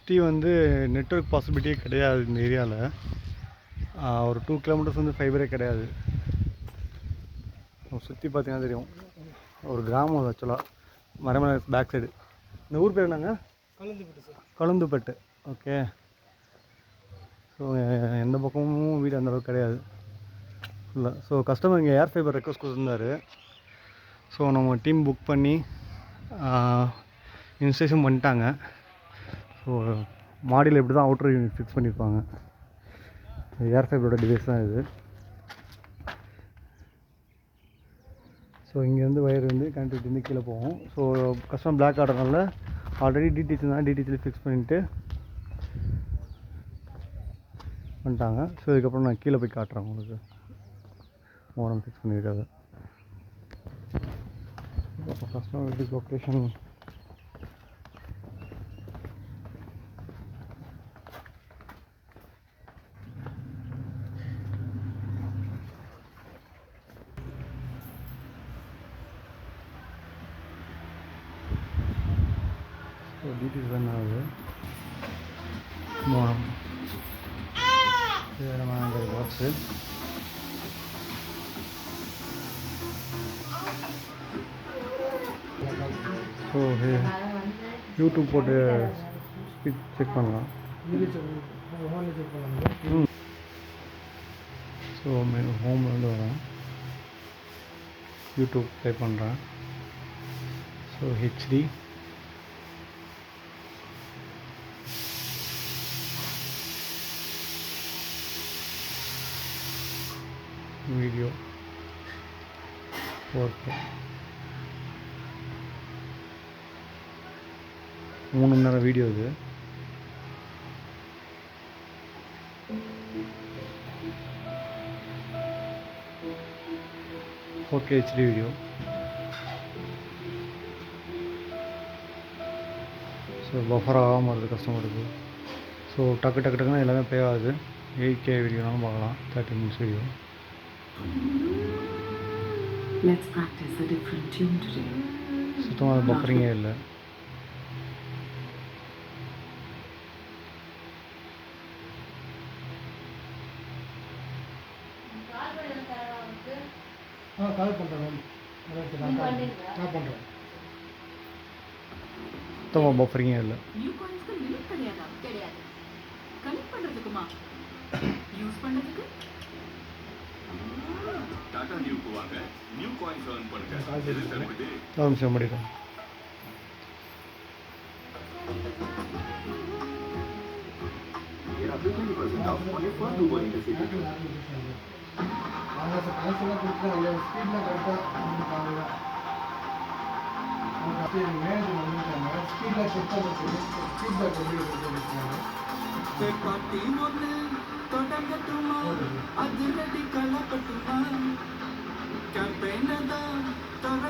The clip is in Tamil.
சுற்றி வந்து நெட்வொர்க் பாசிபிலிட்டியே கிடையாது இந்த ஏரியாவில். ஒரு 2 கிலோமீட்டர்ஸ் வந்து ஃபைபரே கிடையாது. சுற்றி பார்த்தீங்கன்னா தெரியும், ஒரு கிராமம் அது ஆக்சுவலாக. Maraimalai back side. இந்த ஊர் பேர் என்னங்க? கலந்துப்பட்டு சார். கலந்துப்பட்டு. ஓகே. ஸோ எந்த பக்கமும் வீடு அந்தளவுக்கு கிடையாது இல்லை. ஸோ கஸ்டமர் இங்கே ஏர் ஃபைபர் ரெக்வஸ்ட் கொடுத்துருந்தாரு. ஸோ நம்ம டீம் புக் பண்ணி இன்ஸ்டேஷன் பண்ணிட்டாங்க. ஸோ மாடியில் இப்படி தான் அவுட்ரு யூனிட் ஃபிக்ஸ் பண்ணியிருப்பாங்க. ஏர் ஃபைபரோட டிவைஸ் தான் இது. ஸோ இங்கேருந்து வயர் வந்து கனெக்டிவிட்டி வந்து கீழே போகும். ஸோ கஸ்டமர் பிளாக் ஆர்டர்னால ஆல்ரெடி டிடிஹெச் தான், டிடிஹெச்சில் ஃபிக்ஸ் பண்ணிவிட்டு பண்ணிட்டாங்க. ஸோ இதுக்கப்புறம் நான் கீழே போய் காட்டுறேன் உங்களுக்கு மோடம் ஃபிக்ஸ் பண்ணியிருக்காது. கஸ்டமர் வீட்டு லொக்கேஷன் டிடிஹெச் ரன் ஆகுது. Modem box. ஸோ யூடியூப் போட்டு ஸ்பீட் செக் பண்ணலாம். ஸோ ஹோமில் வந்து வரேன், யூடியூப் ப்ளே பண்ணுறேன். ஸோ ஹெச்டி வீடியோ 4K 3 மணி நேரம் வீடியோ இது. Okay HD video. So buffer ஆகாமல் வருது கஸ்டமருக்கு. ஸோ டக்கு டக்குன்னு எல்லாமே ப்ளே ஆகுது. 8K வீடியோனாலும் பார்க்கலாம். 30 minutes video. Let's practice a different tune today. சுத்தமாக பஃபரிங்கே இல்லை. கால் பண்ணுறேன். நான் பண்ணுறேன். சுத்தமாக பஃபரிங்கே இல்லை. நியூ காயின்ஸ்க்கு லிமிட் கிடையாது. கனெக்ட் பண்ணுறதுக்குமா யூஸ் பண்ணுறதுக்கு டாடா நியூக்கு வாங்க, நியூ காயின்ஸ் earn பண்ணுங்க. எது தருவது? ஒரு நிமிஷம் முடிக்கிறேன். Get up to 20% off on your fund Uber Intercity. நாங்கள் காசெல்லாம் கொடுக்குறாங்க, ஸ்பீடில் கரெக்டாக வந்துட்டாங்க. மேனேஜர் வந்துட்டாங்க, ஸ்பீடில் கொடுத்தாங்க. ஃபீட்பேக் எப்படி கொடுத்துருக்காங்க. பாட்டி ஒன்று தொடங்கட்டுமா, அதிரடி கலப்பட்டுமா, கேம்பெயின் தான்